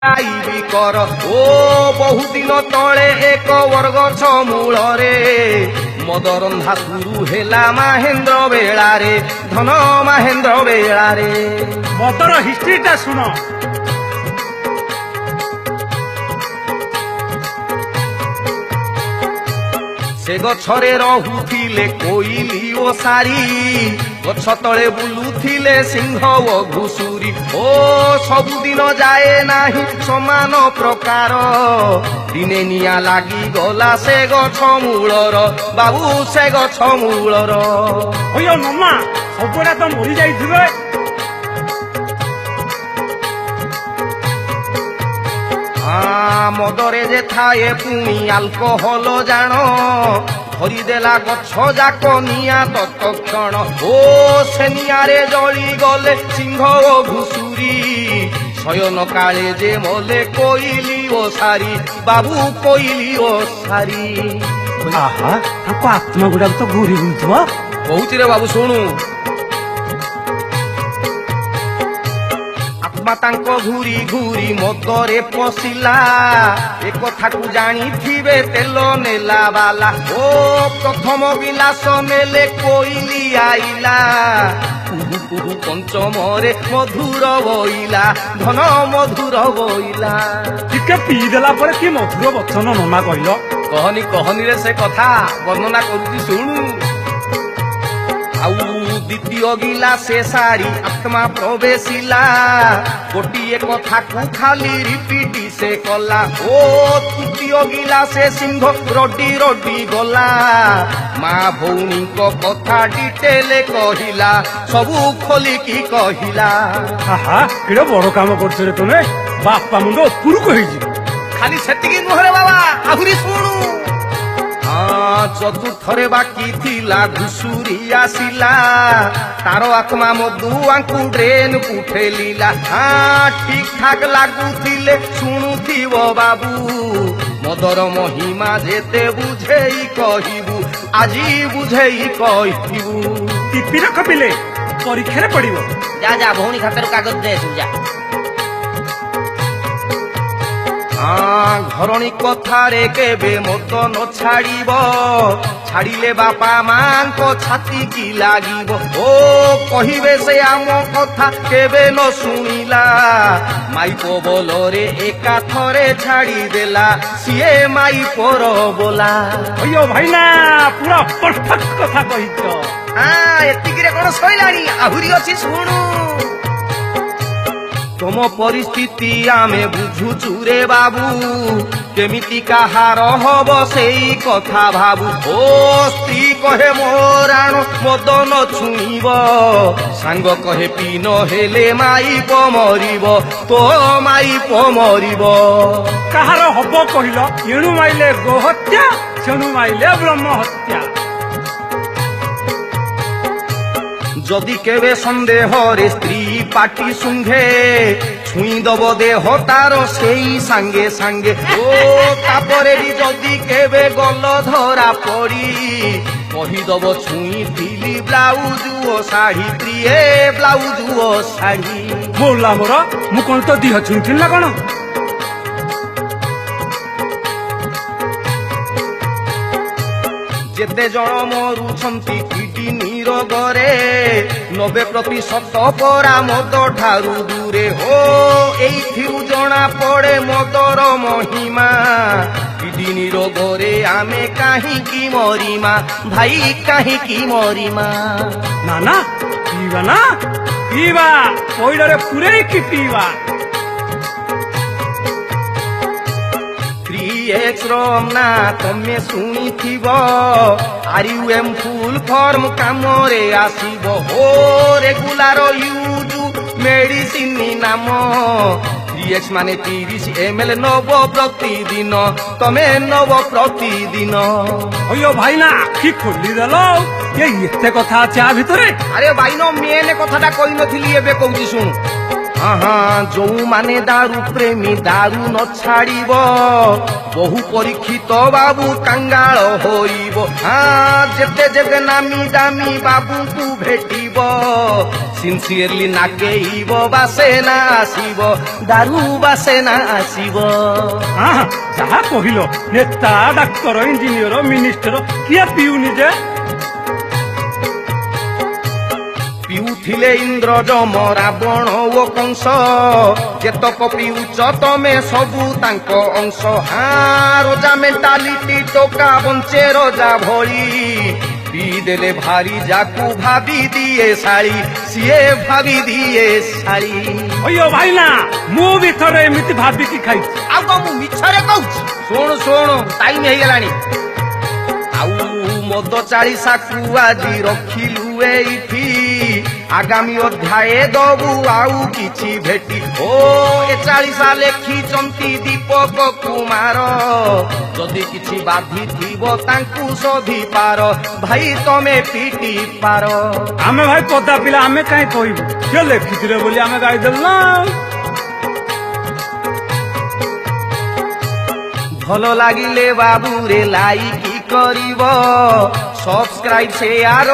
କର ଓ ବହୁଦିନ ତଳେ ଏକ ବରଗଛ ମୂଳରେ ମଦରନ୍ଧା ସୁରୁ ହେଲା ମାହେନ୍ଦ୍ର ବେଳାରେ ଧନ ମାହେନ୍ଦ୍ର ବେଳାରେ। ମଦର ହିଷ୍ଟ୍ରିଟା ଶୁଣ। ସେ ଗଛରେ ରହୁଥିଲେ କୋଇଲି ଓ ସାରି, ଗଛ ତଳେ ବୁଲୁଥିଲେ ସିଂହ ଓ ଘୁଷୁରୀ। ଓ ସବୁଦିନ ଯାଏ ନାହିଁ ସମାନ ପ୍ରକାର, ଦିନେ ନିଆଁ ଲାଗିଗଲା ସେ ଗଛ ମୂଳର ବାବୁ ସେ ଗଛ ମୂଳର। ଅಯ್ୟ ନମା ସବୁଗୁଡା ତ ମରି ଯାଇଥିବେ। ମଦରେ ଯେ ଥାଏ ପୁଣି ଆଲକୋହଲ ଜାଣ, ଧରିଦେଲା ଗଛ ଯାକ ନିଆଁ ତତ୍କ୍ଷଣ। ଓ ସେ ନିଆଁରେ ଜଳିଗଲେ ସିଂହ ଓ ଘୁଷୁରୀ, ଶୟନ କାଳେ ଯେ ମଲେ କୋଇଲି ଓ ସାରି ବାବୁ କୋଇଲି ଓ ସାରି। ଆହା ତାଙ୍କ ଆତ୍ମା ଗୁଡାକ ତ ଘୁରି ବୁଲୁଥିବ। କହୁଛି ରେ ବାବୁ ଶୁଣୁ। ଆତ୍ମା ତାଙ୍କ ଘୁରି ଘୁରି ମଦରେ ପଶିଲା, ଏ କଥାକୁ ଜାଣିଥିବେ ତେଲ ନେଲା ବାଲା। ଓ ପ୍ରଥମ ବିଲାସ ନେଲେ କୋଇଲି ଆଇଲା, କୁହୁ କୁହୁ ପଞ୍ଚମରେ ମଧୁର ବଇଲା ଧନ ମଧୁର ବଇଲା। ଟିକେ ପିଇ ଦେଲା ପରେ କି ମଧୁର ବଚନ ନମା କହିଲ। କହନି କହନିରେ ସେ କଥା ବର୍ଣ୍ଣନା କରୁଛି ଶୁଣୁ। ଆଉ ଦ୍ୱିତୀୟ ଗିଲା ସେ ସାରି ଆତ୍ମା ପ୍ରବେଶିଲା, ଗୋଟିଏ କଥାକୁ ଖାଲି ରିପିଟି ସେ କଲା। ଓ ତୃତୀୟ ଗିଲା ସେ ସିଂହ ରଡି ରଡି ଗଲା, ମା ଭଉଣୀଙ୍କ କଥା ଡିଟେଲ କହିଲା, ସବୁ ଖୋଲିକି କହିଲା। ଆହା କେଡେ ବଡ କାମ କରୁଛ ରେ ତମେ, ବାପା ମୁଣ୍ଡ ଉପରକୁ ହେଇଯିବ। ଖାଲି ସେତିକି ନୁହଁରେ ବାବା, ଆହୁରି ଶୁଣୁ। ଚତୁର୍ଥରେ ବାକି ଥିଲା ଘୁଷୁରୀ ଆସିଲା, ତାର ଆତ୍ମା ମଧୁଆଙ୍କୁ ଡ୍ରେନ୍ କୁ ଠେଲିଲା। ଠିକ ଠାକ ଲାଗୁଥିଲେ ଶୁଣୁଥିବ ବାବୁ, ମଦର ମହିମା ଯେତେ ବୁଝେଇ କହିବୁ, ଆଜି ବୁଝେଇ କହିବୁ। ଟିପି ରଖ ପିଲେ, ପରୀକ୍ଷାରେ ପଡିବ। ଯା ଯା ଭଉଣୀ ଖାତାରୁ କାଗଜ ଦେ ତୁ ଯା। ଘରଣୀ କଥାରେ କେବେ ମତ ନ ଛାଡ଼ିବ, ଛାଡ଼ିଲେ ବାପା ମାଙ୍କ ଛାତି କି ଲାଗିବ। ଓ କହିବେ ସେ ଆମ କଥା କେବେ ନ ଶୁଣିଲା, ମାଇପ ବୋଲରେ ଏକା ଥରେ ଛାଡ଼ିଦେଲା, ସିଏ ମାଇପର ବୋଲା। ଅಯ್ୟ ଭାଇନା ପୁରା ପରଫେକ୍ଟ କଥା କହିଛ। ଏତିକିରେ କଣ ସଇଲାଣି, ଆହୁରି ଅଛି ଶୁଣୁ। ତମ ପରିସ୍ଥିତି ଆମେ ବୁଝୁଛୁ ରେ ବାବୁ, କେମିତି କାହାର ହବ ସେଇ କଥା ଭାବୁ। ଓ ସ୍ତ୍ରୀ କହେ ମୋରାଣ ମଦ ନ ଛୁଇଁବ, ସାଙ୍ଗ କହେ ପି ନ ହେଲେ ମାଇପ ମରିବ, ତୋ ମାଇପ ମରିବ। କାହାର ହବ କହିଲ, ଏଣୁ ମାଇଲେ ଗୋହତ୍ୟା, ସେଣୁ ମାଇଲେ ବ୍ରହ୍ମ ହତ୍ୟା। ଯଦି କେବେ ସନ୍ଦେହରେ ସ୍ତ୍ରୀ ପାଟି ଶୁଙ୍ଘେ, ଛୁଇଁଦବ ଦେହ ତାର ସେଇ ସାଙ୍ଗେ ସାଙ୍ଗେ। ଓ ତାପରେ ବି ଯଦି କେବେ ଗଲ ଧରା ପଡି, କହିଦବ ଛୁଇଁଥିଲି ବ୍ଲାଉଜ ଓ ଶାଢୀ, ପ୍ରିଏ ବ୍ଲାଉଜ ଓ ଶାଢୀ। ମୋଲା ମୋର, ମୁଁ କଣ ତ ଦିହ ଛୁଇଁଥିଲି ନା କଣ? ଯେତେ ଜଣ ମରୁଛନ୍ତି କିଡନୀ ରୋଗରେ, 90% ପରା ମଦ ଠାରୁ ଦୂରେ। ଓ ଏଇଥିରୁ ଜଣା ପଡେ ମଦର ମହିମା, କିଡନୀ ରୋଗରେ ଆମେ କାହିଁକି ମରିମା ଭାଇ, କାହିଁକି ମରିମା। ନା ନା ପିଇବା ନା ପିଇବା, ପଇଡ଼ରେ ପୁରେଇକି ପିଇବା। ନା ତମେ ଶୁଣିଥିବ, RUM ଫୁଲ ଫର୍ମ କାମରେ ଆସିବ। ଓ ରେଗୁଲାର ୟୁଜ ମେଡିସିନ ନାମ, 3X ମାନେ 30 ml ନବ ପ୍ରତିଦିନ, ତମେ ନବ ପ୍ରତିଦିନ। ଅಯ್ୟ ଭାଇନା ଆଖି ଖୋଲିଦେଲ, ଏତେ କଥା ଅଛି ଆ ଭିତରେ। ଆରେ ଭାଇନ ମେନ୍ କଥାଟା କହିନଥିଲି ଏବେ କହୁଛି ଶୁଣୁ। ଯୋଉମାନେ ଦାରୁ ପ୍ରେମୀ ଦାରୁ ନ ଛାଡ଼ିବ ବହୁ ପରୀକ୍ଷିତ ବାବୁ କାଙ୍ଗାଳ ହୋଇବ। ଯେତେ ଯେତେ ନାମୀ ଦାମୀ ବାବୁଙ୍କୁ ଭେଟିବ ସିନସିୟରଲି ନାକେଇବ ବାସେନା ଆସିବ ଦାରୁ ବାସେନା ଆସିବ। ଯାହା କହିଲ ନେତା ଡାକ୍ତର ଇଞ୍ଜିନିୟର ମିନିଷ୍ଟର କିଏ ପିଉନି ଯେ ପିଉଥିଲେ ଇନ୍ଦ୍ର ଯମ ରାବଣ ଓ କଂସ ଯେତକ ପିଉଛ ତମେ ସବୁ ତାଙ୍କ ଅଂଶ। ରୋଜା ମେଣ୍ଟାଲିଟି ଟୋକା ବଞ୍ଚେ ରଜା ଭଳି ପିଇଦେଲେ ଭାରି ଯାକୁ ଭାବି ଦିଏ ଶାଳି ସିଏ ଭାବି ଦିଏ ଶାଳି। ଅಯ್ୟୋ ଭାଇନା ମୁଁ ବି ଥରେ ଏମିତି ଭାବିକି ଖାଇଛି। ଆଉ କଣ ମୁଁ ମିଛରେ କହୁଛି? ଶୁଣୁ ଶୁଣୁ ଟାଇମ ହେଇଗଲାଣି। ଆଉ ମଦ ଚାଳିଶାକୁ ଆଜି ରଖିଲୁ ଏଇଠି ଆଗାମୀ ଅଧ୍ୟାୟ ଦବୁ ଆଉ କିଛି ଭେଟି। ଏ ଚାଳିଶା ଲେଖିଛନ୍ତି ଦୀପକ କୁମାର ଯଦି କିଛି ବାଧିଥିବ ତାଙ୍କୁ ଶୋଧି ପାର ଭାଇ ତମେ ପିଟି ପାର। ଆମେ ଭାଇ ପଦା ପିଲା ଆମେ କାହିଁ କହିବୁ କିଏ ଲେଖିଥିଲେ ବୋଲି ଆମେ ଗାଇଦେଲୁ ନା। ଭଲ ଲାଗିଲେ ବାବୁରେ ଲାଇକ୍ କରିବ ସବସ୍କ୍ରାଇବ ସେୟାର